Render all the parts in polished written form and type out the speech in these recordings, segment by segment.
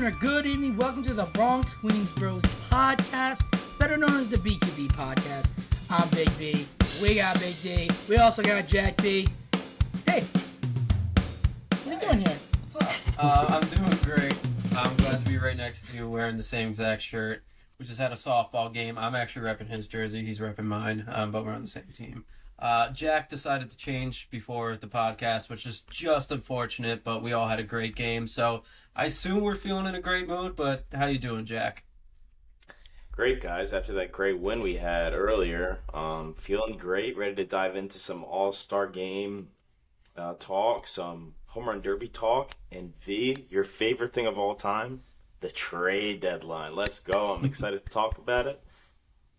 or good evening. Welcome to the Bronx Queens Bros podcast, better known as the BQB podcast. I'm Big B. We got Big D. We also got Jack B. Hey, what are you doing here? What's up? I'm doing great. I'm glad to be right next to you wearing the same exact shirt. We just had a softball game. I'm actually repping his jersey. He's repping mine, but we're on the same team. Jack decided to change before the podcast, which is just unfortunate, but we all had a great game. So I assume we're feeling in a great mood, but how you doing, Jack? Great, guys. After that great win we had earlier, feeling great, ready to dive into some all-star game talk, some home run derby talk, and V, your favorite thing of all time, the trade deadline. Let's go. I'm excited to talk about it.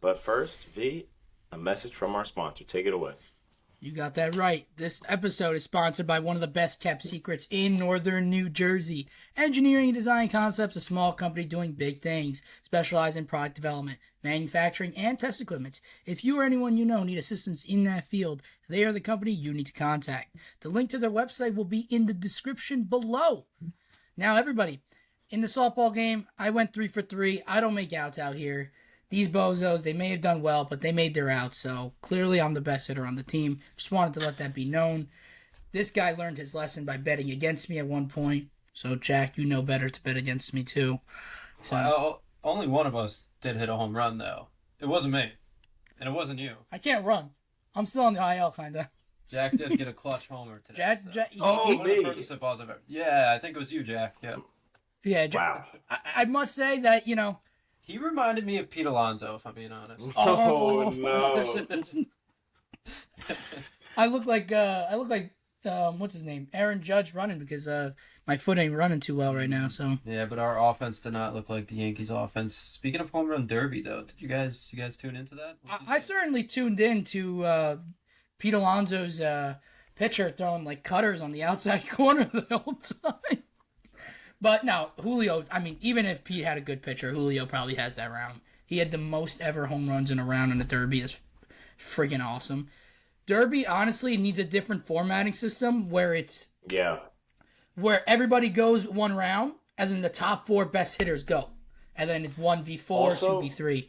But first, V, a message from our sponsor. Take it away. You got that right. This episode is sponsored by one of the best kept secrets in northern New Jersey. Engineering and Design Concepts, a small company doing big things, specialized in product development, manufacturing, and test equipment. If you or anyone you know need assistance in that field, they are the company you need to contact. The link to their website will be in the description below. Now, everybody, in the softball game, I went 3 for 3. I don't make outs out here. These bozos, they may have done well, but they made their outs, so clearly I'm the best hitter on the team. Just wanted to let that be known. This guy learned his lesson by betting against me at one point, so Jack, you know better to bet against me too. So, Well, only one of us did hit a home run, though. It wasn't me, and it wasn't you. I can't run. I'm still on the IL, kind of. Jack did get a clutch homer today. Jack, Oh, me. One of the first balls I've ever... Yeah, I think it was you, Jack. Yeah. Yeah, Wow. I must say that, you know... He reminded me of Pete Alonso, if I'm being honest. Oh, no. I look like what's his name? Aaron Judge running because my foot ain't running too well right now, so... Yeah, but our offense did not look like the Yankees' offense. Speaking of home run derby, though, did you guys tune into that? I certainly tuned in to Pete Alonso's pitcher throwing like cutters on the outside corner the whole time. But no, Julio, I mean, even if Pete had a good pitcher, Julio probably has that round. He had the most ever home runs in a round in the Derby. It's friggin' awesome. Derby, honestly, needs a different formatting system where it's... Yeah. Where everybody goes one round, and then the top 4 best hitters go. And then it's 1v4, Also, 2v3.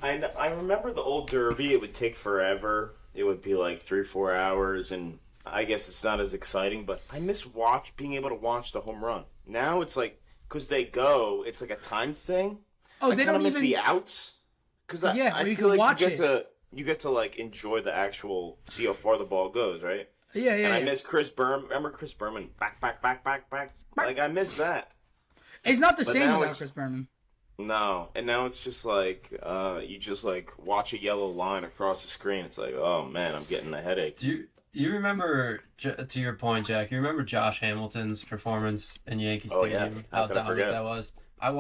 I remember the old Derby. It would take forever. It would be like 3-4 hours, and I guess it's not as exciting, but I miss being able to watch the home run. Now it's like, because they go, it's like a time thing. Oh, I they kind don't of miss even... the outs. Because I you feel can like watch you get to like enjoy the actual, see how far the ball goes, right? Yeah. And I miss Chris Berman. Remember Chris Berman? Back. Like, I miss that. It's not the But same now without it's- Chris Berman. No. And now it's just like, you just like watch a yellow line across the screen. It's like, oh man, I'm getting a headache. Do you remember, to your point, Jack, you remember Josh Hamilton's performance in Yankee Oh, Stadium? yeah. How How could I dominant forget? that was? I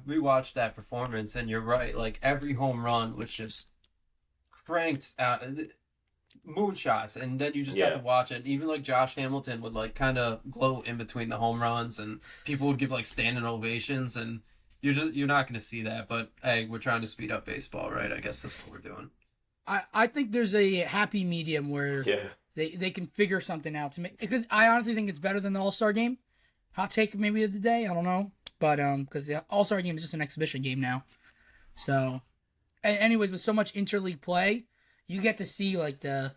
rewatched that performance, and you're right. Like, every home run was just cranked out, moonshots, and then you just got Yeah. to watch it. Even, like, Josh Hamilton would, like, kind of gloat in between the home runs, and people would give, like, standing ovations, and you're not going to see that. But, hey, we're trying to speed up baseball, right? I guess that's what we're doing. I think there's a happy medium where Yeah. they can figure something out to make, because I honestly think it's better than the All-Star game. Hot take maybe of the day, I don't know, but because the All-Star game is just an exhibition game now. So, anyways, with so much interleague play, you get to see like the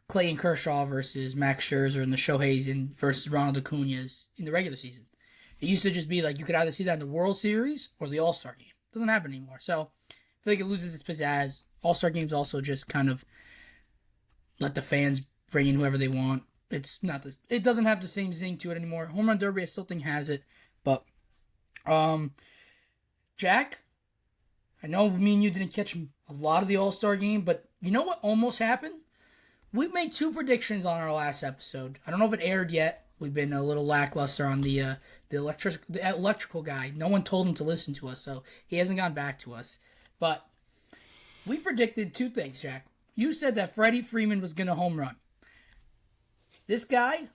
Clayton Kershaw versus Max Scherzer and the Shohei's versus Ronald Acuna's in the regular season. It used to just be like you could either see that in the World Series or the All-Star game. It doesn't happen anymore. So I feel like it loses its pizzazz. All-Star games also just kind of let the fans bring in whoever they want. It doesn't have the same zing to it anymore. Home Run Derby I still think has it. But Jack, I know me and you didn't catch a lot of the All-Star game, but you know what almost happened? We made 2 predictions on our last episode. I don't know if it aired yet. We've been a little lackluster on the electrical guy. No one told him to listen to us, so he hasn't gone back to us. But we predicted 2 things, Jack. You said that Freddie Freeman was going to home run. This guy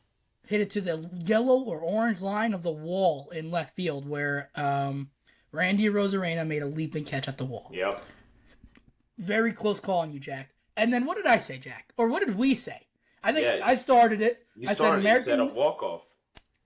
hit it to the yellow or orange line of the wall in left field where Randy Rosarena made a leaping catch at the wall. Yep. Very close call on you, Jack. And then what did I say, Jack? Or what did we say? I think Yeah. I started it. You I said American, a walk-off.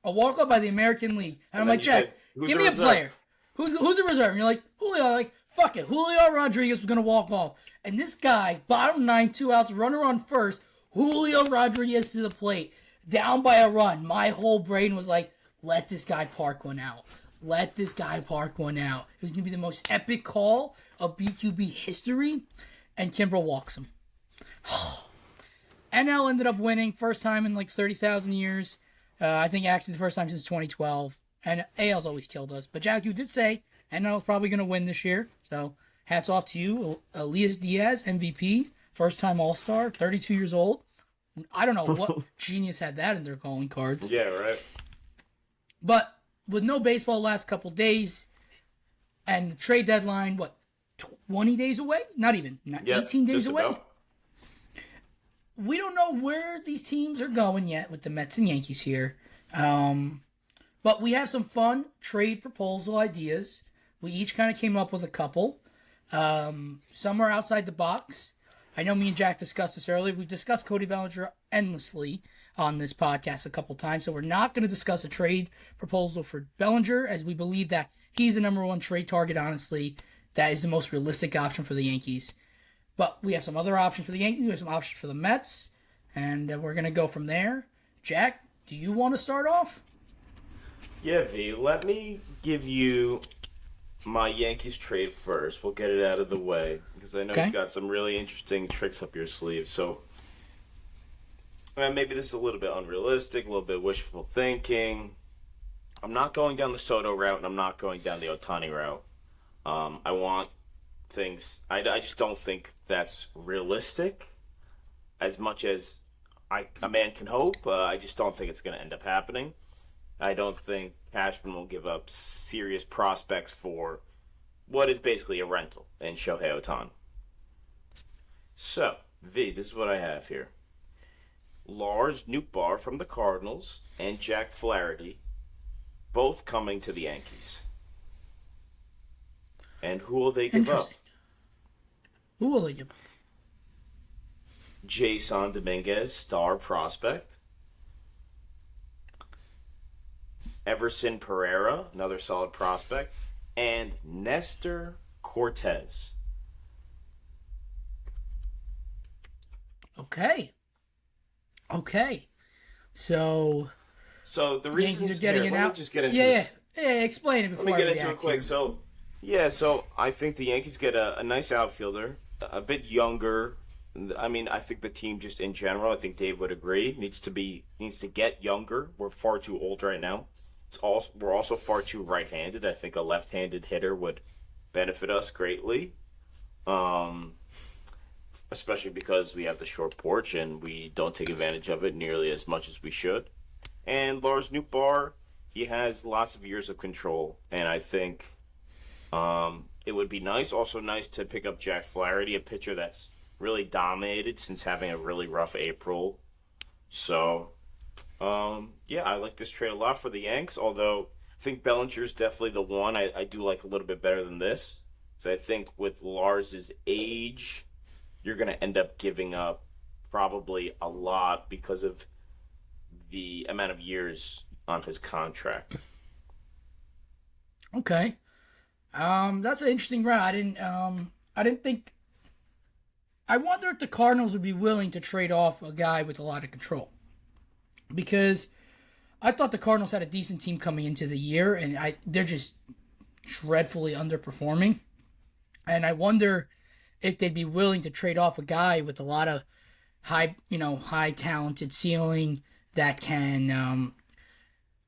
a walk-up by the American League. And I'm then like, you Jack, said Who's give a me a reserve? player. Who's a reserve? And you're like, Julio. Like, fuck it. Julio Rodriguez was going to walk off. And this guy, bottom 9, 2 outs, runner on first. Julio Rodriguez to the plate. Down by a run. My whole brain was like, let this guy park one out. Let this guy park one out. It was going to be the most epic call of BQB history. And Kimbrel walks him. NL ended up winning. First time in like 30,000 years. I think actually the first time since 2012. And AL's always killed us. But Jack, you did say NL's probably going to win this year. So hats off to you. Elias Diaz, MVP. First time All-Star. 32 years old. I don't know what genius had that in their calling cards. Yeah, right. But with no baseball last couple days and the trade deadline, 20 days away? Not even. 18 days away? About. We don't know where these teams are going yet with the Mets and Yankees here. But we have some fun trade proposal ideas. We each kind of came up with a couple. Some are outside the box. I know me and Jack discussed this earlier. We've discussed Cody Bellinger endlessly on this podcast a couple times, so we're not going to discuss a trade proposal for Bellinger, as we believe that he's the number one trade target, honestly. That is the most realistic option for the Yankees. But we have some other options for the Yankees. We have some options for the Mets, and we're going to go from there. Jack, do you want to start off? Yeah, V, let me give you my Yankees trade first. We'll get it out of the way because I know Okay. you've got some really interesting tricks up your sleeve. So maybe this is a little bit unrealistic, a little bit wishful thinking. I'm not going down the Soto route, and I'm not going down the Ohtani route. I want things. I just don't think that's realistic as much as a man can hope. I just don't think it's going to end up happening. I don't think Cashman will give up serious prospects for what is basically a rental in Shohei Ohtani. So, V, this is what I have here. Lars Nootbaar from the Cardinals and Jack Flaherty both coming to the Yankees. And who will they give up? Interesting. Who will they give up? Jason Dominguez, star prospect. Everson Pereira, another solid prospect. And Nestor Cortez. Okay. So So the reasons Yankees are getting here, it let out. me just get into yeah, this. yeah. Explain it Let before me I get into react it quick. here. So I think the Yankees get a nice outfielder, a bit younger. I mean, I think the team just in general, I think Dave would agree, needs to get younger. We're far too old right now. We're also far too right-handed. I think a left-handed hitter would benefit us greatly. Especially because we have the short porch and we don't take advantage of it nearly as much as we should. And Lars Nootbaar, he has lots of years of control, and I think it would be also nice to pick up Jack Flaherty, a pitcher that's really dominated since having a really rough April. So, yeah, I like this trade a lot for the Yanks, although I think Bellinger's definitely the one I do like a little bit better than this. So I think with Lars's age, you're going to end up giving up probably a lot because of the amount of years on his contract. Okay. That's an interesting route. I didn't think. I wonder if the Cardinals would be willing to trade off a guy with a lot of control, because I thought the Cardinals had a decent team coming into the year, and they're just dreadfully underperforming. And I wonder if they'd be willing to trade off a guy with a lot of high talented ceiling that can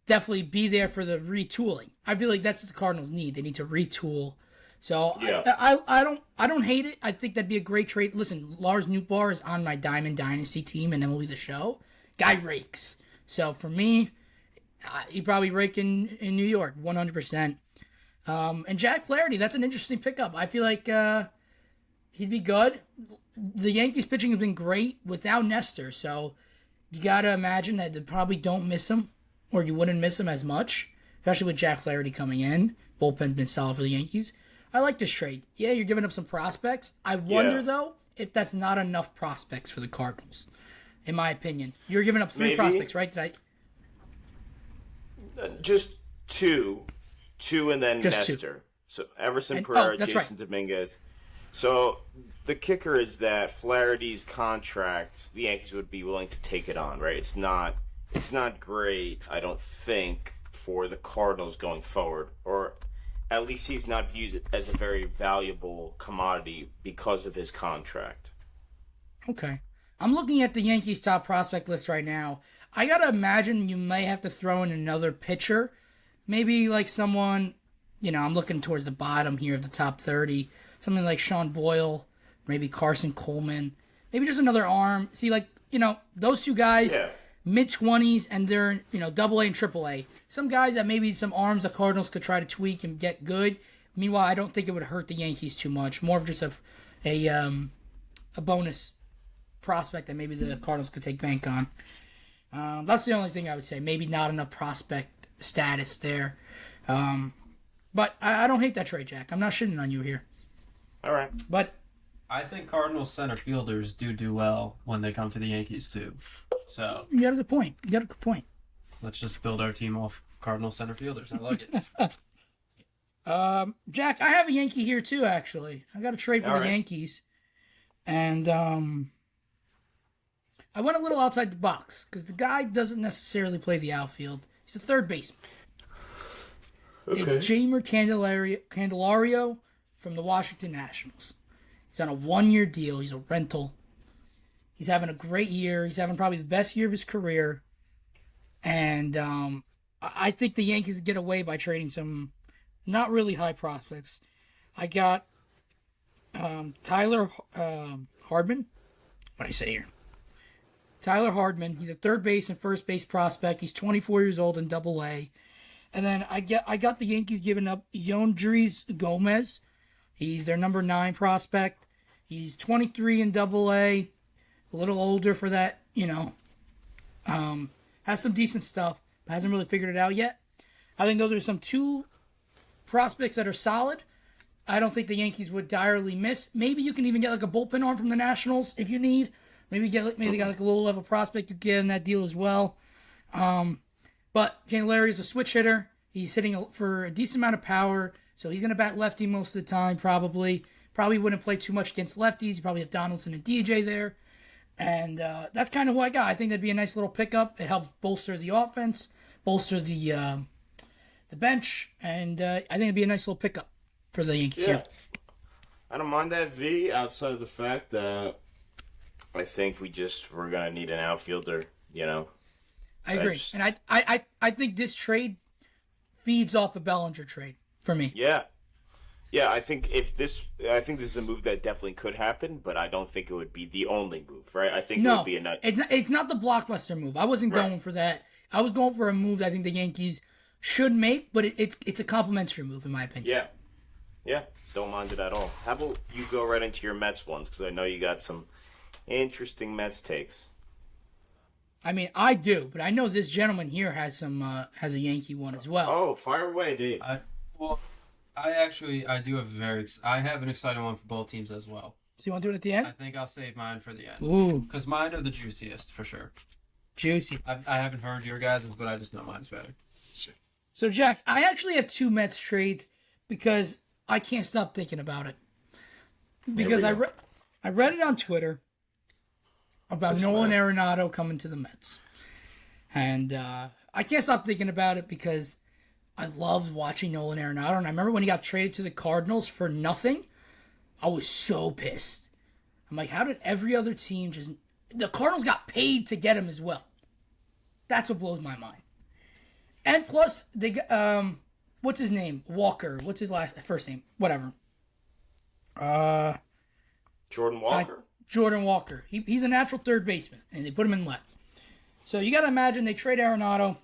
definitely be there for the retooling. I feel like that's what the Cardinals need. They need to retool. So Yeah. I don't hate it. I think that'd be a great trade. Listen, Lars Nootbaar is on my Diamond Dynasty team in MLB The Show. Guy rakes. So for me, he'd probably rake in New York 100%. And Jack Flaherty, that's an interesting pickup. I feel like he'd be good. The Yankees pitching has been great without Nestor, so you got to imagine that they probably don't miss him, or you wouldn't miss him as much, especially with Jack Flaherty coming in. Bullpen's been solid for the Yankees. I like this trade. Yeah, you're giving up some prospects. I wonder, though, if that's not enough prospects for the Cardinals, in my opinion. You're giving up three Maybe. prospects, right? Just two. 2 and then Just Nestor. two. So Everson And, Pereira, that's Jason Dominguez. So the kicker is that Flaherty's contract, the Yankees would be willing to take it on, right? It's not great, I don't think, for the Cardinals going forward, or at least he's not viewed as a very valuable commodity because of his contract. Okay. I'm looking at the Yankees' top prospect list right now. I gotta imagine you may have to throw in another pitcher. Maybe like someone, I'm looking towards the bottom here of the top 30. Something like Sean Boyle, maybe Carson Coleman. Maybe just another arm. See, those two guys, Yeah. mid-20s, and they're, double A and triple A. Some guys that maybe some arms the Cardinals could try to tweak and get good. Meanwhile, I don't think it would hurt the Yankees too much. More of just a bonus prospect that maybe the Cardinals could take bank on. That's the only thing I would say. Maybe not enough prospect status there. But I don't hate that trade, Jack. I'm not shitting on you here. All right. But I think Cardinals center fielders do well when they come to the Yankees too. So you got a good point. let's just build our team off Cardinals center fielders. I like it. Jack, I have a Yankee here too, actually. I got a trade for All the right. Yankees. And I went a little outside the box because the guy doesn't necessarily play the outfield. He's a third baseman. Okay. It's Jamer Candelario from the Washington Nationals. He's on a 1-year deal. He's a rental. He's having a great year. He's having probably the best year of his career. And I think the Yankees get away by trading some not really high prospects. I got Tyler Hardman. What did I say here? Tyler Hardman. He's a third base and first base prospect. He's 24 years old in Double A. And then I got the Yankees giving up Yondris Gomez. He's their number 9 prospect. He's 23 in Double A, a little older for that, has some decent stuff, but hasn't really figured it out yet. I think those are some 2 prospects that are solid. I don't think the Yankees would direly miss. Maybe you can even get like a bullpen arm from the Nationals if you need. Maybe they got like a low level prospect you get in that deal as well. But Candelario is a switch hitter. He's hitting for a decent amount of power, so he's going to bat lefty most of the time probably. Probably wouldn't play too much against lefties. You probably have Donaldson and DJ there. And that's kind of who I got. I think that'd be a nice little pickup. It helps bolster the offense, bolster the bench, and I think it'd be a nice little pickup for the Yankees here. I don't mind that, V, outside of the fact that I think we're going to need an outfielder, I agree. And I think this trade feeds off a Bellinger trade for me. Yeah. Yeah, I think this is a move that definitely could happen, but I don't think it would be the only move, right? I think it would be a nice... It's not the blockbuster move. I wasn't going for that. I was going for a move that I think the Yankees should make, but it's a complimentary move, in my opinion. Yeah, don't mind it at all. How about you go right into your Mets ones, because I know you got some interesting Mets takes. I mean, I do, but I know this gentleman here has a Yankee one as well. Oh, fire away, Dave. I do I have an exciting one for both teams as well. So you want to do it at the end? I think I'll save mine for the end. Ooh. Because mine are the juiciest, for sure. Juicy. I haven't heard your guys', but I just know mine's better. So, Jack, I actually have 2 Mets trades because I can't stop thinking about it. Because I read it on Twitter about Nolan Arenado coming to the Mets. And I can't stop thinking about it because I loved watching Nolan Arenado. And I remember when he got traded to the Cardinals for nothing, I was so pissed. I'm like, how did every other team just... The Cardinals got paid to get him as well. That's what blows my mind. And plus, they what's his name? Walker. What's his first name? Whatever. Jordan Walker? Jordan Walker. He's a natural third baseman, and they put him in left. So you got to imagine they trade Arenado.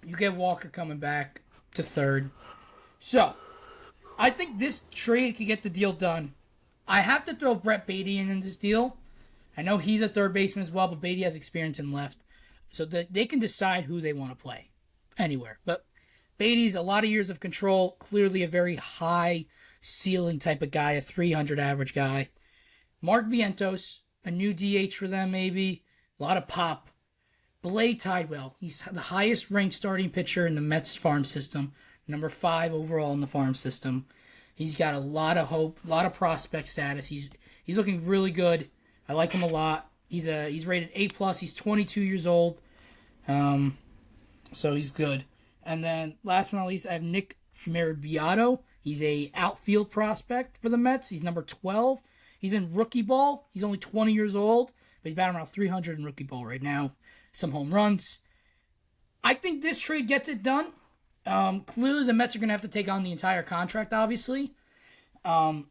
You get Walker coming back to third. So I think this trade could get the deal done. I have to throw Brett Beatty in this deal. I know he's a third baseman as well, but Beatty has experience in left. So that they can decide who they want to play anywhere. But Beatty's a lot of years of control, clearly a very high ceiling type of guy, a 300 average guy. Mark Vientos, a new DH for them maybe, a lot of pop. Blade Tidwell, he's the highest ranked starting pitcher in the Mets farm system, number 5 overall in the farm system. He's got a lot of hope, a lot of prospect status. He's looking really good. I like him a lot. He's rated A+. He's 22 years old. So he's good. And then last but not least, I have Nick Maribiotto. He's a outfield prospect for the Mets. He's number 12. He's in rookie ball. He's only 20 years old, but he's batting around 300 in rookie ball right now. Some home runs. I think this trade gets it done. Clearly, the Mets are going to have to take on the entire contract, obviously. And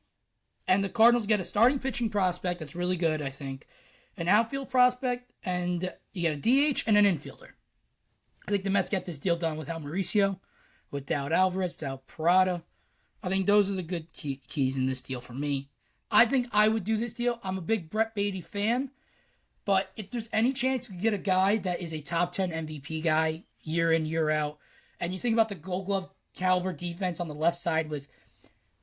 the Cardinals get a starting pitching prospect that's really good, I think. An outfield prospect, and you get a DH and an infielder. I think the Mets get this deal done without Mauricio, without Alvarez, without Parada. I think those are the good keys in this deal for me. I think I would do this deal. I'm a big Brett Beatty fan, but if there's any chance we get a guy that is a top 10 MVP guy year in, year out, and you think about the Gold Glove caliber defense on the left side with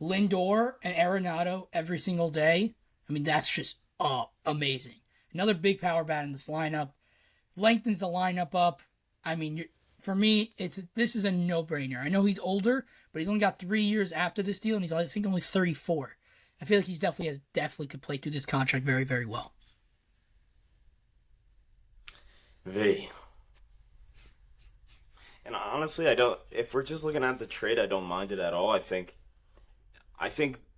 Lindor and Arenado every single day, I mean, that's just amazing. Another big power bat in this lineup. Lengthens the lineup up. I mean, for me, this is a no-brainer. I know he's older, but he's only got 3 years after this deal, and he's, I think, only 34. I feel like he's definitely could play through this contract very, very well. V. And honestly, if we're just looking at the trade, I don't mind it at all. I think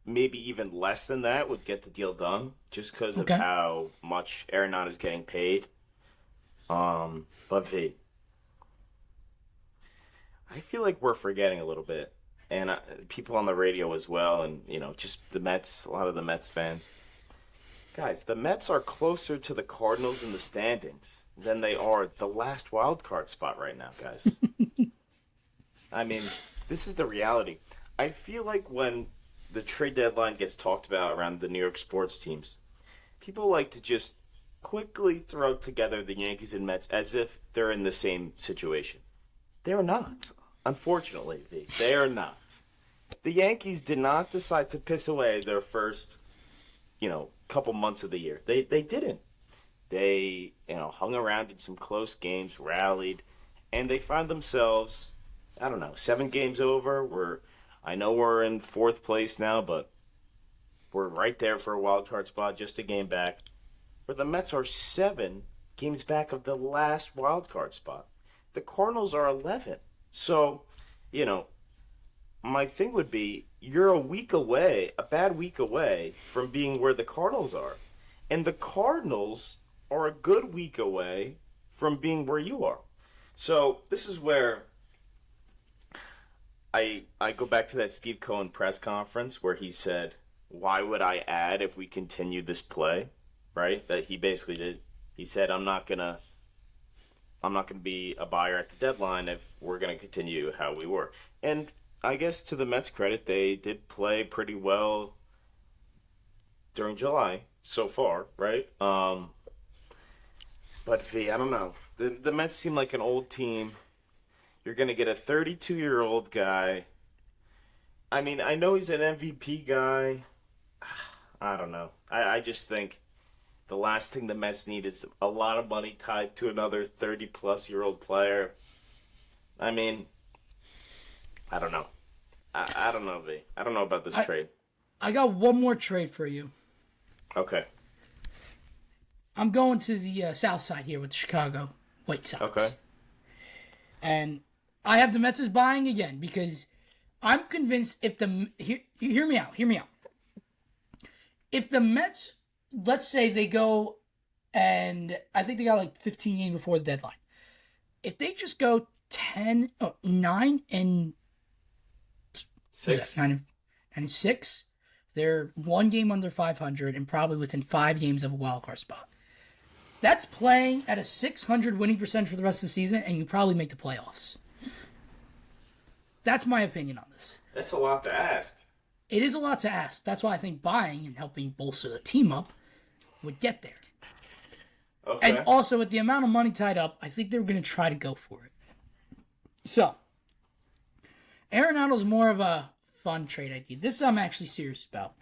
maybe even less than that would get the deal done, just because of how much Arenado is getting paid. But V, I feel like we're forgetting a little bit, and people on the radio as well, and just the Mets, a lot of the Mets fans. Guys, the Mets are closer to the Cardinals in the standings than they are the last wild card spot right now, guys. I mean, this is the reality. I feel like when the trade deadline gets talked about around the New York sports teams, people like to just quickly throw together the Yankees and Mets as if they're in the same situation. They're not. Unfortunately, they are not. The Yankees did not decide to piss away their first, couple months of the year. They didn't. They, hung around in some close games, rallied, and they found themselves, 7 games over. I know we're in 4th place now, but we're right there for a wild card spot, just a game back. Where the Mets are 7 games back of the last wild card spot. The Cardinals are 11. So, my thing would be, you're a bad week away from being where the Cardinals are. And the Cardinals are a good week away from being where you are. So, this is where I go back to that Steve Cohen press conference where he said, why would I add if we continue this play? Right? That he basically did. He said, I'm not gonna be a buyer at the deadline if we're gonna continue how we were. And I guess to the Mets' credit, they did play pretty well during July so far, right? But V, I don't know. The Mets seem like an old team. You're gonna get a 32-year-old guy. I mean, I know he's an MVP guy. I don't know. I just think the last thing the Mets need is a lot of money tied to another 30-plus-year-old player. I mean, I don't know. I don't know, V. I don't know about this trade. I got one more trade for you. Okay. I'm going to the south side here with the Chicago White Sox. Okay. And I have the Mets as buying again because I'm convinced hear me out. If the Mets, let's say they go, and I think they got like 15 games before the deadline. If they just go 9 and 6, 9 and 6, they're 1 game under 500 and probably within 5 games of a wild card spot. That's playing at a 600 winning percentage for the rest of the season, and you probably make the playoffs. That's my opinion on this. That's a lot to ask. It is a lot to ask. That's why I think buying and helping bolster the team up would get there. Okay. And also, with the amount of money tied up, I think they're going to try to go for it. So, Arenado's more of a fun trade idea. This I'm actually serious about.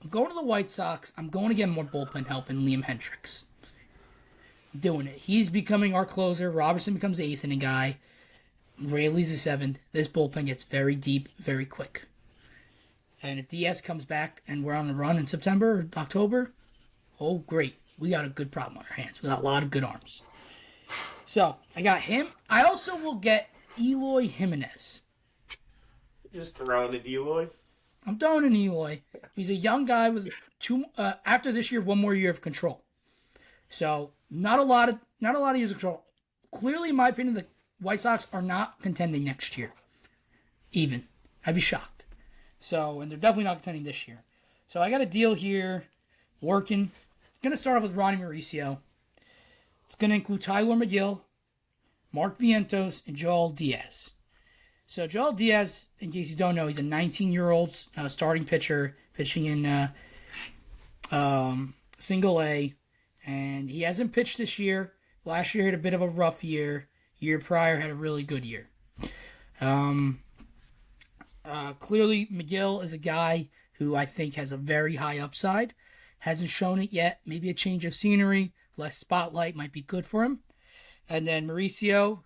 I'm going to the White Sox. I'm going to get more bullpen help in Liam Hendricks. I'm doing it. He's becoming our closer. Robertson becomes the 8th inning guy. Rayleigh's a 7. This bullpen gets very deep, very quick. And if Diaz comes back and we're on the run in September or October, oh, great. We got a good problem on our hands. We got a lot of good arms. So, I got him. I also will get Eloy Jimenez. Just throwing it, Eloy. I'm throwing in Eloy. He's a young guy with after this year, one more year of control. So, not a lot of years of control. Clearly, in my opinion, the White Sox are not contending next year. Even. I'd be shocked. So, and they're definitely not contending this year. So, I got a deal here working. Going to start off with Ronnie Mauricio. It's going to include Tyler McGill, Mark Vientos, and Joel Diaz. So Joel Diaz, in case you don't know, he's a 19-year-old starting pitcher pitching in Single A, and he hasn't pitched this year. Last year had a bit of a rough year. Year prior had a really good year. Clearly, McGill is a guy who I think has a very high upside. Hasn't shown it yet. Maybe a change of scenery, less spotlight might be good for him. And then Mauricio,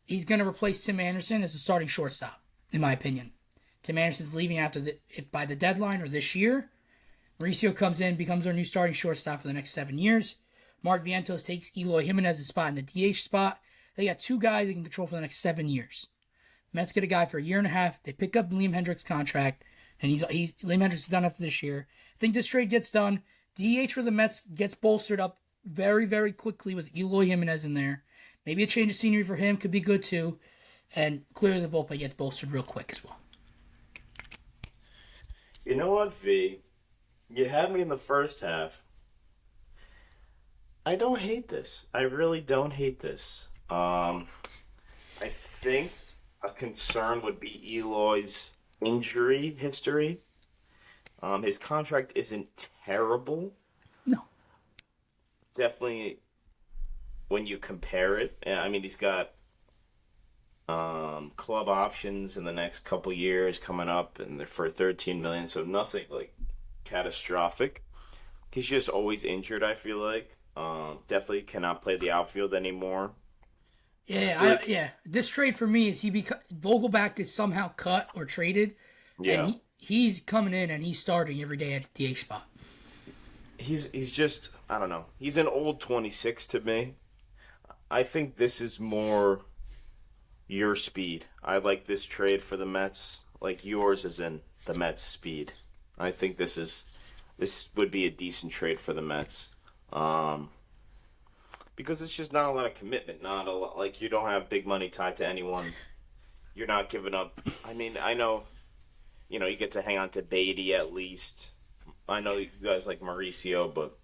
he's going to replace Tim Anderson as the starting shortstop, in my opinion. Tim Anderson's leaving by the deadline or this year. Mauricio comes in, becomes our new starting shortstop for the next 7 years. Mark Vientos takes Eloy Jimenez's spot in the DH spot. They got 2 guys they can control for the next 7 years. Mets get a guy for a year and a half. They pick up Liam Hendriks' contract, and Liam Hendriks is done after this year. I think this trade gets done. DH for the Mets gets bolstered up very, very quickly with Eloy Jimenez in there. Maybe a change of scenery for him could be good too. And clearly the bullpen gets bolstered real quick as well. You know what, V? You had me in the first half. I don't hate this. I really don't hate this. I think a concern would be Eloy's injury history. His contract isn't terrible. No. Definitely, when you compare it, I mean, he's got club options in the next couple years coming up, and they're for $13 million, so nothing like catastrophic. He's just always injured, I feel like. Definitely cannot play the outfield anymore. Yeah, This trade for me is Vogelback is somehow cut or traded, and he's coming in and he's starting every day at the DH spot. He's just, I don't know. He's an old 26 to me. I think this is more your speed. I like this trade for the Mets. Like yours is in the Mets' speed. I think this would be a decent trade for the Mets. Because it's just not a lot of commitment. Not a lot, like you don't have big money tied to anyone. You're not giving up. I mean, I know, you get to hang on to Beatty at least. I know you guys like Mauricio, but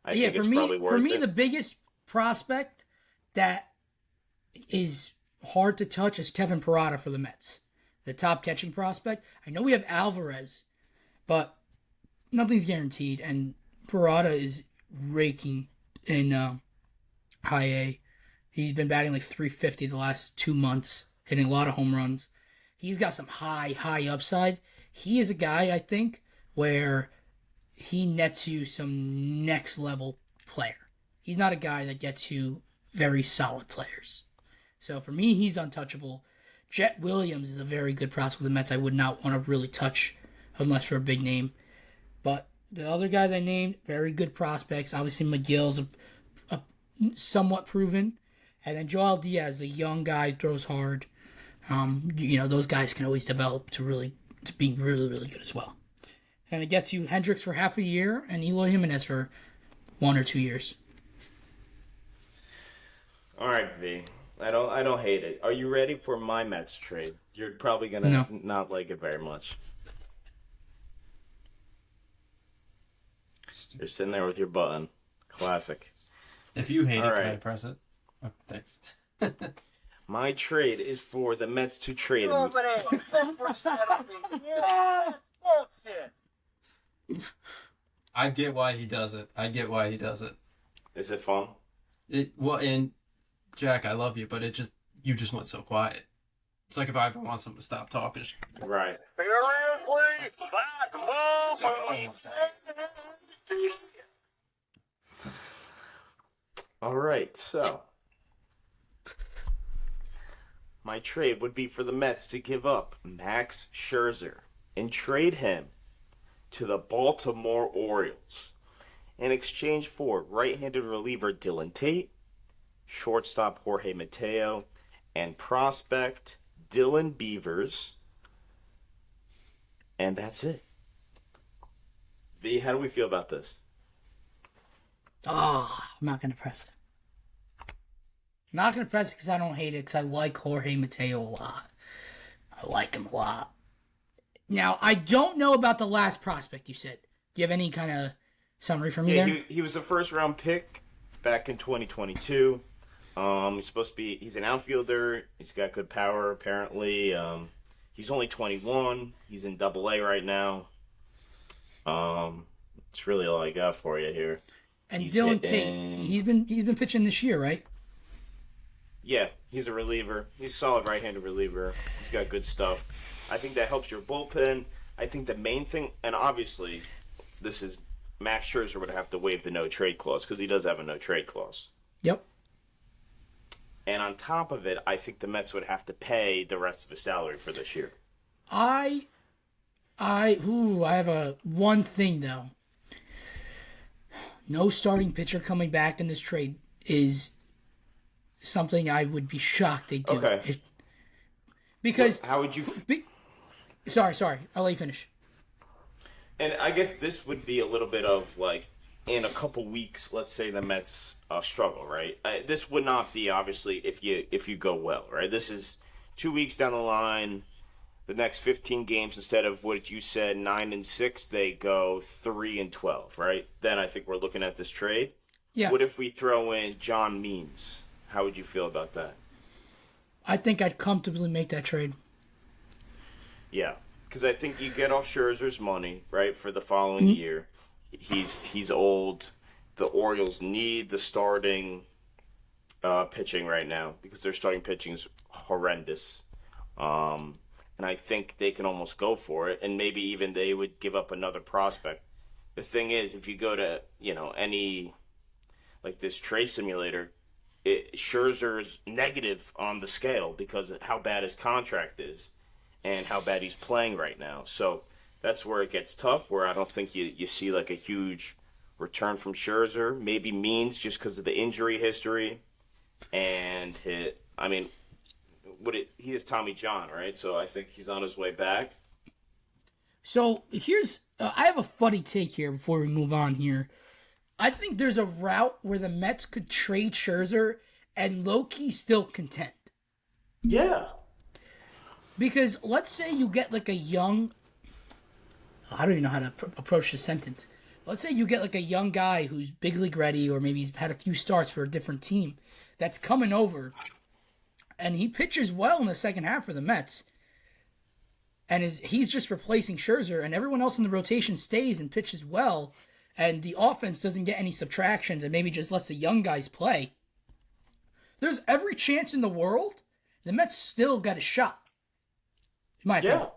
I think it's probably worth it. For me, the biggest prospect that is hard to touch is Kevin Parada for the Mets, the top catching prospect. I know we have Alvarez, but nothing's guaranteed, and Parada is raking in high A. He's been batting like .350 the last 2 months, hitting a lot of home runs. He's got some high upside. He is a guy, I think, where he nets you some next level player. He's not a guy that gets you very solid players. So for me, he's untouchable. Jet Williams is a very good prospect for the Mets. I would not want to really touch unless for a big name. But the other guys I named, very good prospects. Obviously, McGill's a somewhat proven. And then Joel Diaz, a young guy, throws hard. Those guys can always develop to being really, really good as well. And it gets you Hendricks for half a year and Eloy Jimenez for 1 or 2 years. All right, V. I don't hate it. Are you ready for my Mets trade? You're probably gonna not like it very much. You're sitting there with your button. Classic. If you hate All it, right. can I press it? Oh, thanks. My trade is for the Mets to trade him. I get why he does it. Is it fun? And Jack, I love you, but you just went so quiet. It's like if I ever want someone to stop talking. Right. All right, so My trade would be for the Mets to give up Max Scherzer and trade him to the Baltimore Orioles in exchange for right-handed reliever Dylan Tate, shortstop Jorge Mateo, and prospect Dylan Beavers. And that's it. V, how do we feel about this? I'm not going to press it. I'm not going to press it because I don't hate it, because I like Jorge Mateo a lot. I like him a lot. Now, I don't know about the last prospect you said. Do you have any kind of summary for me there? He was a first-round pick back in 2022. He's an outfielder. He's got good power, apparently. He's only 21. He's in Double-A right now. It's really all I got for you here. And Dylan Tate, he's been pitching this year, right? Yeah, he's a reliever. He's a solid right-handed reliever. He's got good stuff. I think that helps your bullpen. I think the main thing, and obviously, this is Max Scherzer would have to waive the no-trade clause because he does have a no-trade clause. Yep. And on top of it, I think the Mets would have to pay the rest of his salary for this year. I have one thing though. No starting pitcher coming back in this trade is something I would be shocked they do. Okay. Because how would you? Sorry. I'll let you finish. And I guess this would be a little bit of like, in a couple weeks, let's say the Mets struggle, right? This would not be obviously if you go well, right? This is 2 weeks down the line. The next 15 games, instead of what you said 9-6, they go 3-12, right? Then I think we're looking at this trade. Yeah. What if we throw in John Means? How would you feel about that? I think I'd comfortably make that trade. Yeah, because I think you get off Scherzer's money, right, for the following year. He's old. The Orioles need the starting pitching right now because their starting pitching is horrendous. And I think they can almost go for it, and maybe even they would give up another prospect. The thing is, if you go to any like this trade simulator, Scherzer's negative on the scale because of how bad his contract is and how bad he's playing right now. So that's where it gets tough, where I don't think you see like a huge return from Scherzer. Maybe Means just because of the injury history. And he is Tommy John, right? So I think he's on his way back. So here's, I have a funny take here before we move on here. I think there's a route where the Mets could trade Scherzer and low-key still content. Yeah. Because let's say you get like a young, I don't even know how to approach this sentence. Let's say you get like a young guy who's big league ready, or maybe he's had a few starts for a different team that's coming over, and he pitches well in the second half for the Mets. And he's just replacing Scherzer, and everyone else in the rotation stays and pitches well, and the offense doesn't get any subtractions and maybe just lets the young guys play. There's every chance in the world the Mets still got a shot. In my opinion.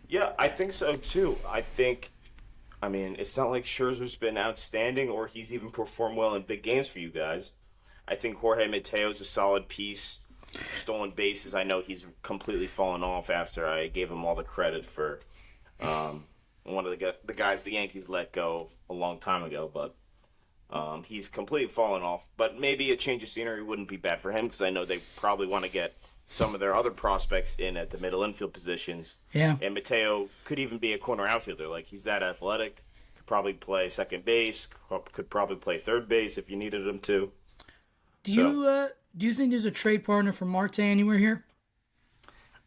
Yeah, I think so too. It's not like Scherzer's been outstanding or he's even performed well in big games for you guys. I think Jorge Mateo's a solid piece. Stolen bases, I know he's completely fallen off after I gave him all the credit for one of the guys the Yankees let go a long time ago, but he's completely fallen off. But maybe a change of scenery wouldn't be bad for him because I know they probably want to get some of their other prospects in at the middle infield positions. Yeah. And Mateo could even be a corner outfielder. Like, he's that athletic. Could probably play second base. Could probably play third base if you needed him to. Do you think there's a trade partner for Marte anywhere here?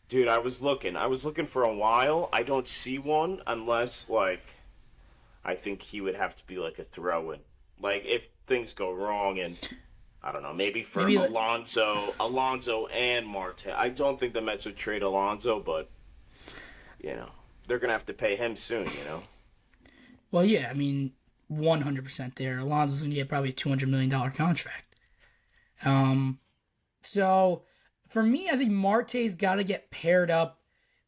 Dude, I was looking for a while. I don't see one unless, I think he would have to be like a throw-in. Like, if things go wrong and, I don't know, maybe Alonso and Marte. I don't think the Mets would trade Alonso, but, they're going to have to pay him soon, Well, yeah, 100% there. Alonso's going to get probably a $200 million contract. So for me, I think Marte's got to get paired up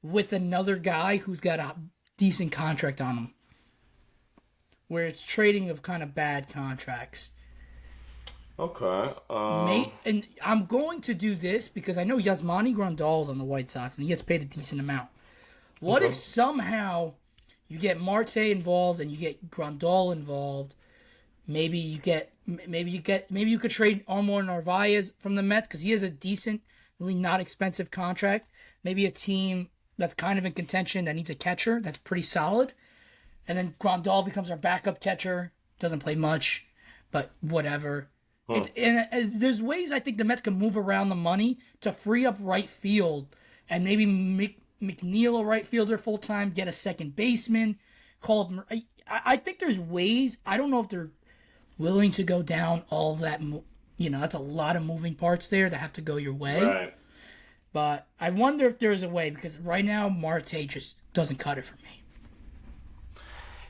with another guy who's got a decent contract on him, where it's trading of kind of bad contracts. Okay. And I'm going to do this because I know Yasmani Grandal's on the White Sox and he gets paid a decent amount. What if somehow you get Marte involved and you get Grandal involved? Maybe you could trade Armor Narvaez from the Mets because he has a decent, really not expensive contract. Maybe a team that's kind of in contention that needs a catcher that's pretty solid. And then Grandal becomes our backup catcher. Doesn't play much, but whatever. And there's ways I think the Mets can move around the money to free up right field and maybe make McNeil a right fielder full time, get a second baseman, call up. I think there's ways. I don't know if they're willing to go down all that. That's a lot of moving parts there that have to go your way. Right. But I wonder if there's a way because right now Marte just doesn't cut it for me.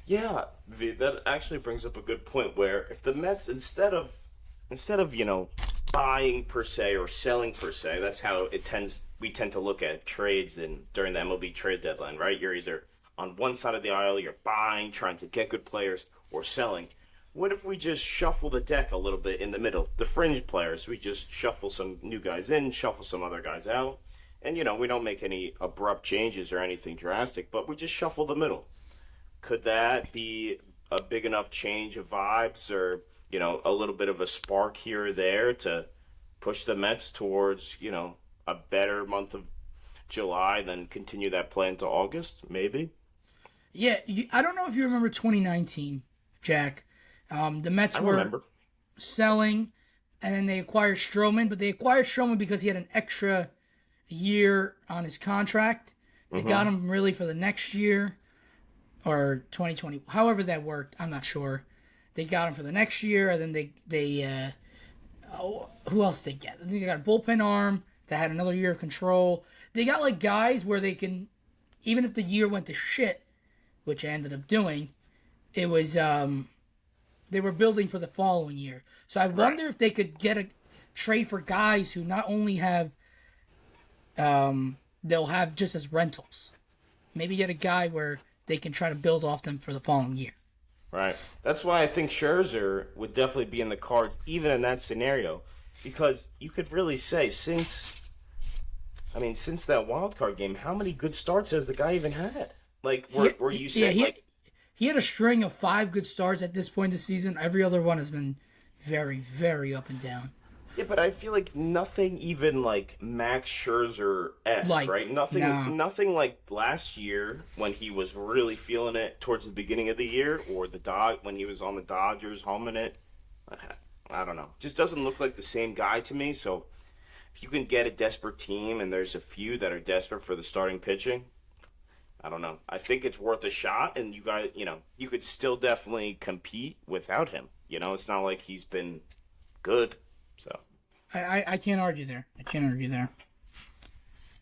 Yeah, that actually brings up a good point where if the Mets instead of buying per se or selling per se, that's how we tend to look at trades during the MLB trade deadline, right? You're either on one side of the aisle, you're buying, trying to get good players, or selling. What if we just shuffle the deck a little bit in the middle? The fringe players, we just shuffle some new guys in, shuffle some other guys out, and we don't make any abrupt changes or anything drastic, but we just shuffle the middle. Could that be a big enough change of vibes or, a little bit of a spark here or there to push the Mets towards, a better month of July, then continue that play into August, maybe? Yeah, I don't know if you remember 2019, Jack. The Mets were selling, and then they acquired Stroman, but they acquired Stroman because he had an extra year on his contract. They got him really for the next year. Or 2020, however that worked, I'm not sure. They got him for the next year, and then they who else did they get? They got a bullpen arm that had another year of control. They got like guys where they can, even if the year went to shit, which I ended up doing, it was they were building for the following year. So I wonder if they could get a trade for guys who not only have they'll have just as rentals. Maybe get a guy where they can try to build off them for the following year. Right. That's why I think Scherzer would definitely be in the cards, even in that scenario, because you could really say since that wild card game, how many good starts has the guy even had? Like, were you saying he had a string of 5 good starts at this point in the season. Every other one has been very, very up and down. Yeah, but I feel like nothing even like Max Scherzer-esque, right? Nothing like last year when he was really feeling it towards the beginning of the year, or when he was on the Dodgers humming it. I don't know. Just doesn't look like the same guy to me. So if you can get a desperate team, and there's a few that are desperate for the starting pitching, I don't know. I think it's worth a shot, and you guys, you could still definitely compete without him. It's not like he's been good. So I can't argue there.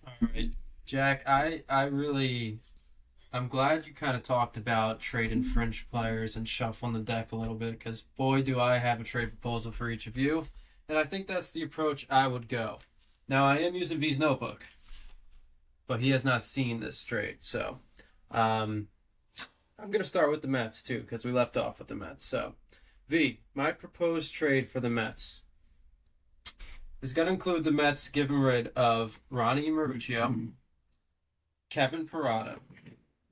All right, Jack. I'm glad you kind of talked about trading fringe players and shuffling the deck a little bit, because boy, do I have a trade proposal for each of you, and I think that's the approach I would go. Now, I am using V's notebook, but he has not seen this trade, so I'm gonna start with the Mets too, because we left off with the Mets. So, V, my proposed trade for the Mets is going to include the Mets getting rid of Ronnie Maruccio, Kevin Parada,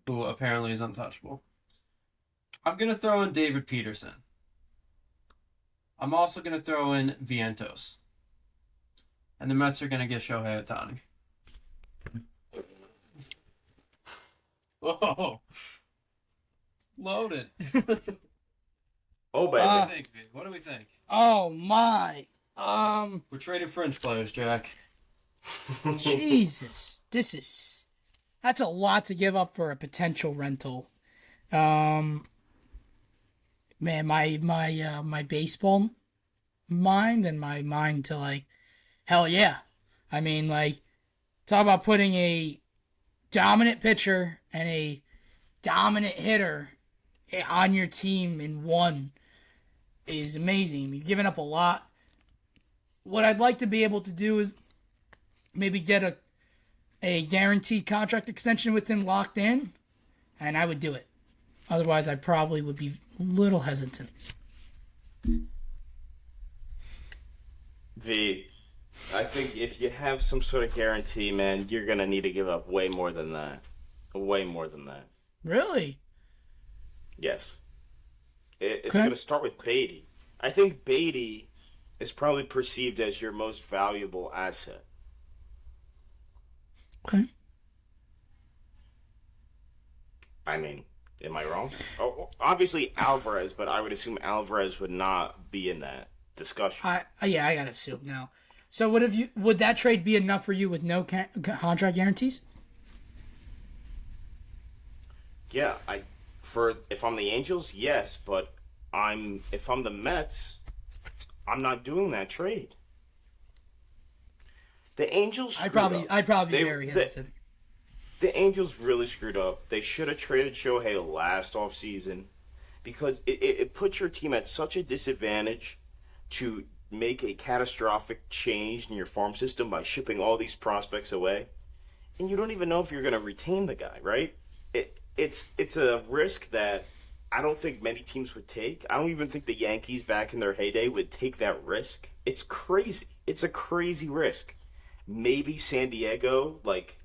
who apparently is untouchable. I'm going to throw in David Peterson. I'm also going to throw in Vientos. And the Mets are going to get Shohei Ohtani. Whoa. Loaded. Oh, baby. What do we think? Oh, my. We're trading fringe players, Jack. Jesus, that's a lot to give up for a potential rental. Man, my baseball mind and my mind to like, hell yeah. I mean, like, talk about putting a dominant pitcher and a dominant hitter on your team in one is amazing. You're giving up a lot. What I'd like to be able to do is maybe get a guaranteed contract extension with him locked in, and I would do it. Otherwise, I probably would be a little hesitant. V, I think if you have some sort of guarantee, man, you're gonna need to give up way more than that. Way more than that. Really? Yes. It's Okay. gonna start with Beatty. I think Beatty is probably perceived as your most valuable asset. Okay. I mean, am I wrong? Oh, obviously Alvarez, but I would assume Alvarez would not be in that discussion. Yeah, I gotta assume now. So would that trade be enough for you with no contract guarantees? Yeah, if I'm the Angels, yes, but if I'm the Mets, I'm not doing that trade. The Angels screwed up. I'd probably be They- very the, hesitant. the Angels really screwed up. They should have traded Shohei last offseason because it puts your team at such a disadvantage to make a catastrophic change in your farm system by shipping all these prospects away, and you don't even know if you're going to retain the guy, right? It's a risk that I don't think many teams would take. I don't even think the Yankees back in their heyday would take that risk. It's crazy. It's a crazy risk. Maybe San Diego, like,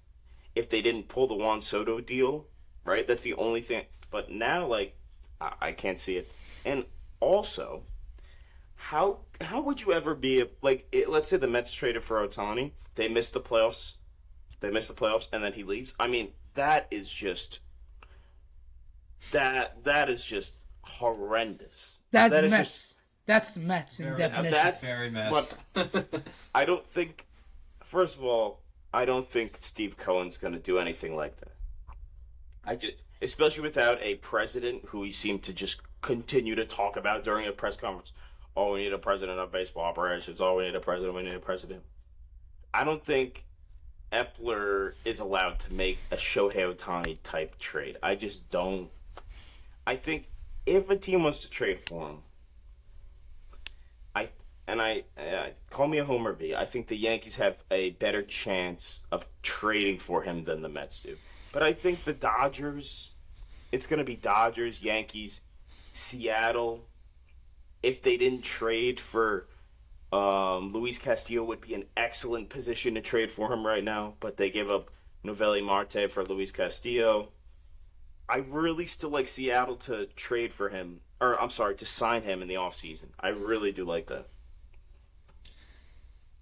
if they didn't pull the Juan Soto deal, right? That's the only thing. But now, like, I can't see it. And also, how would you ever be let's say the Mets traded for Otani, they missed the playoffs, and then he leaves. I mean, that is just horrendous. That's That is Mets. just That's the Mets in Very- definition. that's Very Mets. but I don't think. First of all, I don't think Steve Cohen's going to do anything like that. Especially without a president who he seemed to just continue to talk about during a press conference. Oh, we need a president of baseball operations. Oh, we need a president. We need a president. I don't think Epler is allowed to make a Shohei Ohtani type trade. I just don't. I think if a team wants to trade for him, I call me a homer V. I think the Yankees have a better chance of trading for him than the Mets do. But I think the Dodgers, it's going to be Dodgers, Yankees, Seattle. If they didn't trade for Luis Castillo, would be an excellent position to trade for him right now. But they gave up Novelli Marte for Luis Castillo. I really still like Seattle to trade for him, or I'm sorry, to sign him in the offseason. I really do like that.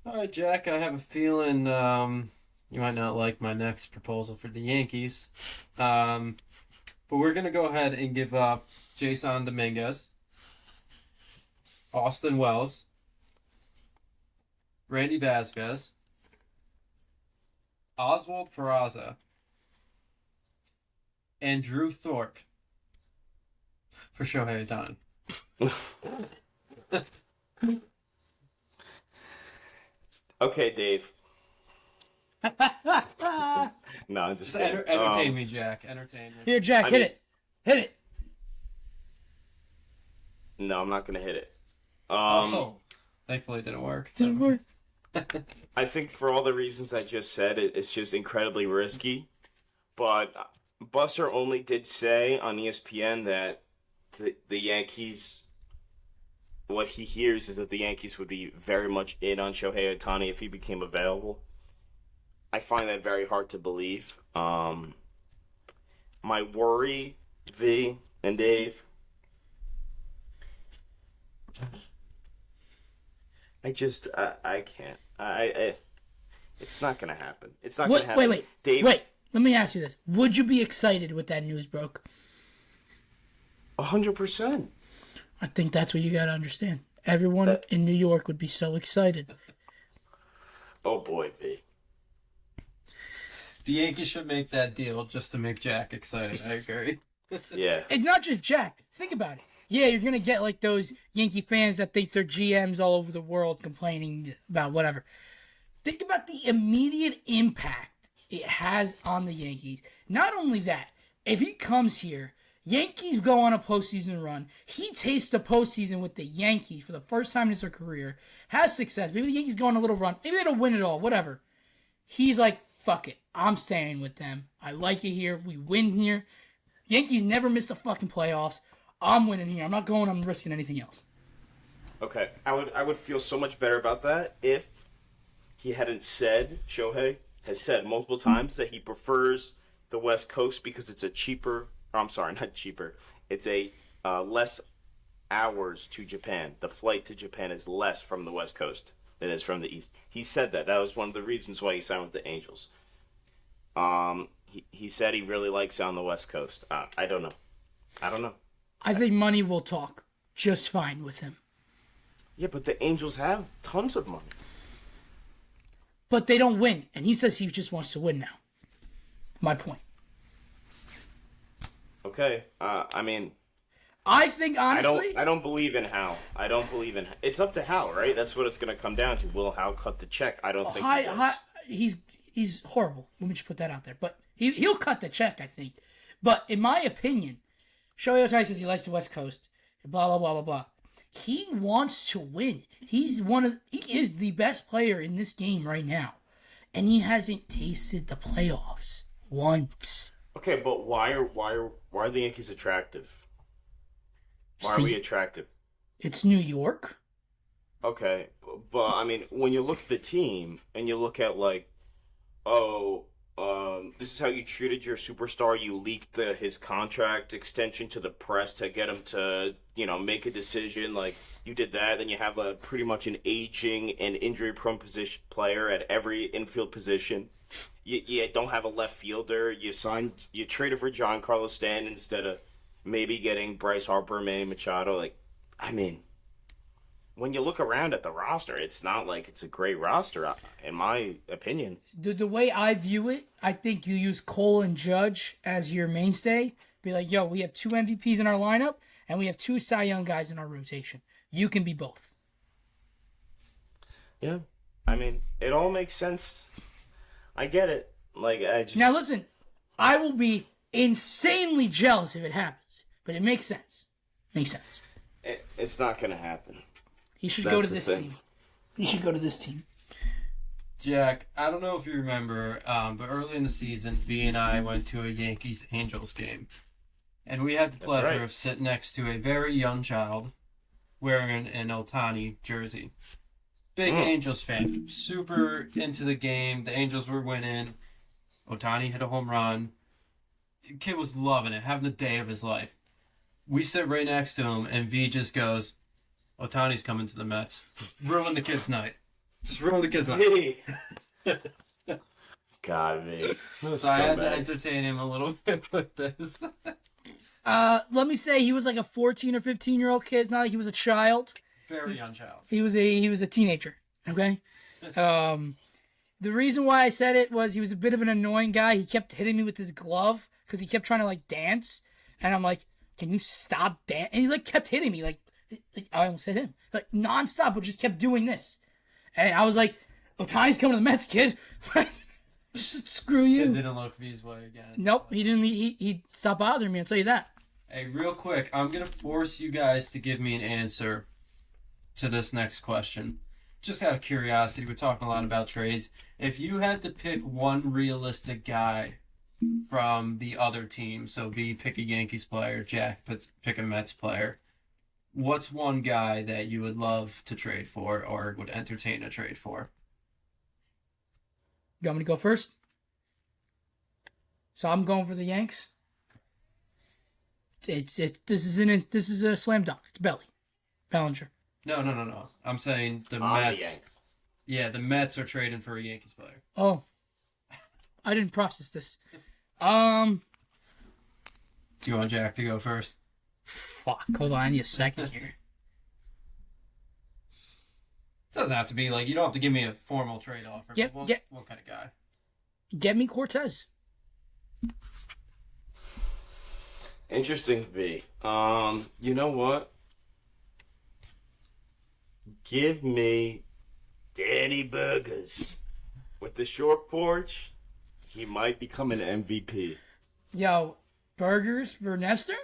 All right, Jack, I have a feeling you might not like my next proposal for the Yankees. But we're going to go ahead and give up Jason Dominguez, Austin Wells, Randy Vasquez, Oswald Peraza, and Drew Thorpe for Shohei Ohtani. Okay, Dave. No, I'm just Just kidding. entertain me, Jack. Entertain me. Here, Jack, I hit mean- it. Hit it. No, I'm not gonna hit it. Thankfully it didn't work. Didn't work. I think for all the reasons I just said, it's just incredibly risky. But Buster only did say on ESPN that the Yankees, what he hears is that the Yankees would be very much in on Shohei Ohtani if he became available. I find that very hard to believe. My worry, V and Dave, I can't. It's not gonna happen. It's not gonna happen. Wait. Dave, Wait. Let me ask you this: would you be excited with that news broke? 100%. I think that's what you got to understand. Everyone in New York would be so excited. Oh boy, V. The Yankees should make that deal just to make Jack excited. I agree. Yeah. It's not just Jack. Think about it. Yeah, you're gonna get like those Yankee fans that think they're GMs all over the world complaining about whatever. Think about the immediate impact it has on the Yankees. Not only that, if he comes here, Yankees go on a postseason run. He tastes the postseason with the Yankees for the first time in his career. Has success. Maybe the Yankees go on a little run. Maybe they don't win it all. Whatever. He's like, fuck it. I'm staying with them. I like it here. We win here. Yankees never missed the fucking playoffs. I'm winning here. I'm not going. I'm risking anything else. Okay, I would feel so much better about that if he hadn't said, Shohei has said multiple times that he prefers the West Coast because it's a cheaper, or I'm sorry, not cheaper, it's a less hours to Japan. The flight to Japan is less from the West Coast than it is from the East. He said that. That was one of the reasons why he signed with the Angels. He said he really likes it on the West Coast. I don't know. I don't know. I think money will talk just fine with him. Yeah, but the Angels have tons of money. But they don't win, and he says he just wants to win now. My point. Okay. I mean, I think honestly, I don't believe in Hal. I don't believe in. It's up to Hal, right? That's what it's going to come down to. Will Hal cut the check? I don't think he does. he's horrible. Let me just put that out there. But he'll cut the check, I think. But in my opinion, Shohei Ohtani says he likes the West Coast. Blah blah blah blah blah. He wants to win. He is the best player in this game right now, and he hasn't tasted the playoffs once. Okay, but why are the Yankees attractive? Why are we attractive? It's New York. Okay, but I mean, when you look at the team and you look at like, this is how you treated your superstar. You leaked his contract extension to the press to get him to, make a decision. Like you did that. Then you have pretty much an aging and injury-prone position player at every infield position. You don't have a left fielder. You traded for Giancarlo Stanton instead of maybe getting Bryce Harper, Manny Machado. Like, I mean, when you look around at the roster, it's not like it's a great roster, in my opinion. The way I view it, I think you use Cole and Judge as your mainstay. Be like, yo, we have 2 MVPs in our lineup, and we have 2 Cy Young guys in our rotation. You can be both. Yeah. I mean, it all makes sense. I get it. Now listen, I will be insanely jealous if it happens, but it makes sense. Makes sense. It's not going to happen. He should go to this team. He should go to this team. Jack, I don't know if you remember, but early in the season, V and I went to a Yankees-Angels game. And we had the pleasure of sitting next to a very young child wearing an Ohtani jersey. Big Angels fan. Super into the game. The Angels were winning. Ohtani hit a home run. The kid was loving it, having the day of his life. We sit right next to him, and V just goes, Ohtani's coming to the Mets. Ruin the kid's night. Just ruin the kid's night. God, me. So I had to entertain him a little bit with this. Let me say he was like a 14 or 15-year-old kid. It's not like he was a child. Very young child. He was a teenager. Okay. The reason why I said it was he was a bit of an annoying guy. He kept hitting me with his glove because he kept trying to dance, and I'm like, "Can you stop dance?" And he kept hitting me like I almost hit him nonstop, but just kept doing this, and I was like, "Otani's coming to the Mets, kid." Screw you. It didn't look V's way again. Nope, he didn't. He stopped bothering me. I'll tell you that. Hey, real quick, I'm gonna force you guys to give me an answer to this next question. Just out of curiosity, we're talking a lot about trades. If you had to pick one realistic guy from the other team, so V pick a Yankees player, Jack pick a Mets player, what's one guy that you would love to trade for or would entertain a trade for? You want me to go first? So I'm going for the Yanks. This is a slam dunk. It's Bellinger. No. I'm saying the Mets. Yanks. Yeah, the Mets are trading for a Yankees player. Oh, I didn't process this. Do you want Jack to go first? Fuck. Hold on, I need a second here. Doesn't have to be you don't have to give me a formal trade offer. Yep, What kind of guy? Get me Cortez. Interesting, V. You know what? Give me Danny Burgers. With the short porch, he might become an MVP. Yo, Burgers for Nestor?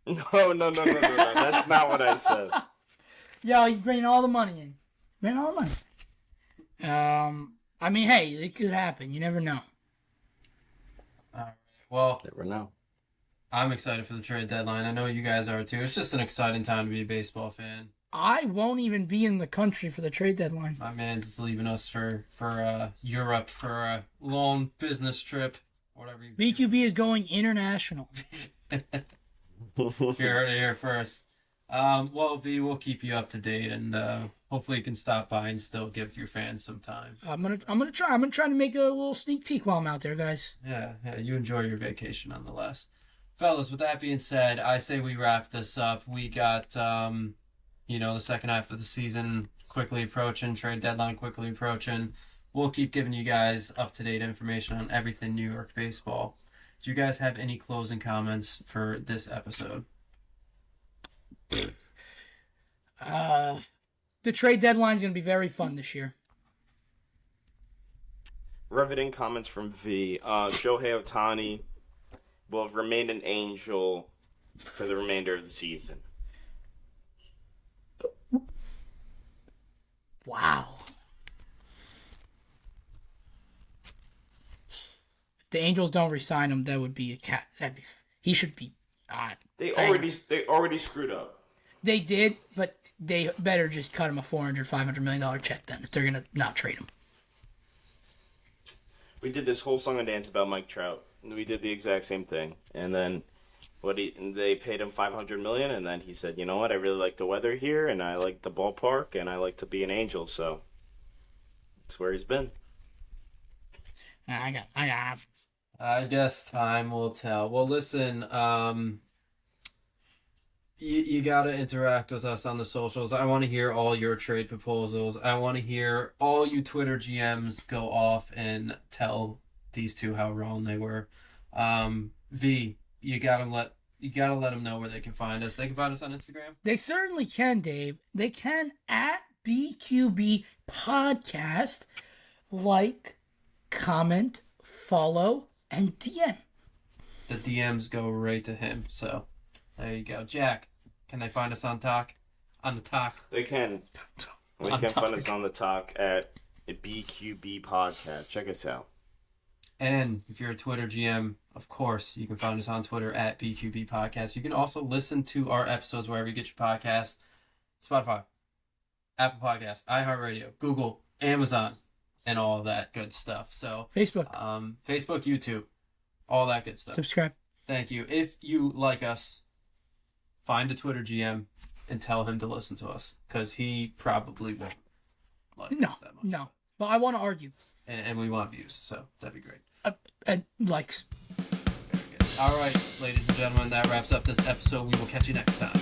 No. That's not what I said. Yo, he's bringing all the money in. I mean, hey, it could happen. You never know. Well, Never know. I'm excited for the trade deadline. I know you guys are too. It's just an exciting time to be a baseball fan. I won't even be in the country for the trade deadline. My man's is leaving us for Europe for a long business trip. Whatever. BQB is going international. You heard it here first. Well, V, we'll keep you up to date, and hopefully you can stop by and still give your fans some time. I'm gonna try to make a little sneak peek while I'm out there, guys. Yeah, you enjoy your vacation nonetheless. Fellas, with that being said, I say we wrap this up. We got, the second half of the season quickly approaching, trade deadline quickly approaching. We'll keep giving you guys up-to-date information on everything New York baseball. Do you guys have any closing comments for this episode? The trade deadline is going to be very fun this year. Riveting comments from V. Shohei Ohtani will have remained an Angel for the remainder of the season. Wow. If the Angels don't re-sign him, that would be a cat. He should be. They already screwed up. They did, but they better just cut him a $500 million check then if they're gonna not trade him. We did this whole song and dance about Mike Trout. We did the exact same thing, and then they paid him $500 million, and then he said, "You know what? I really like the weather here, and I like the ballpark, and I like to be an Angel." So that's where he's been. I guess time will tell. Well, listen, you got to interact with us on the socials. I want to hear all your trade proposals. I want to hear all you Twitter GMs go off and tell these two how wrong they were. V, you gotta let them know where they can find us. They can find us on Instagram. They certainly can, Dave. They can at BQB Podcast. Like, comment, follow, and DM. The DMs go right to him. So there you go. Jack, can they find us on Talk? On the Talk? They can. They can find us on the Talk at BQB Podcast. Check us out. And if you're a Twitter GM, of course, you can find us on Twitter at BQB Podcast. You can also listen to our episodes wherever you get your podcasts. Spotify, Apple Podcasts, iHeartRadio, Google, Amazon, and all of that good stuff. So Facebook, YouTube, all that good stuff. subscribe. Thank you. If you like us, find a Twitter GM and tell him to listen to us, because he probably won't like us that much. No. But I want to argue. And we want views, so that'd be great. And likes. Very good. All right, ladies and gentlemen, that wraps up this episode. We will catch you next time.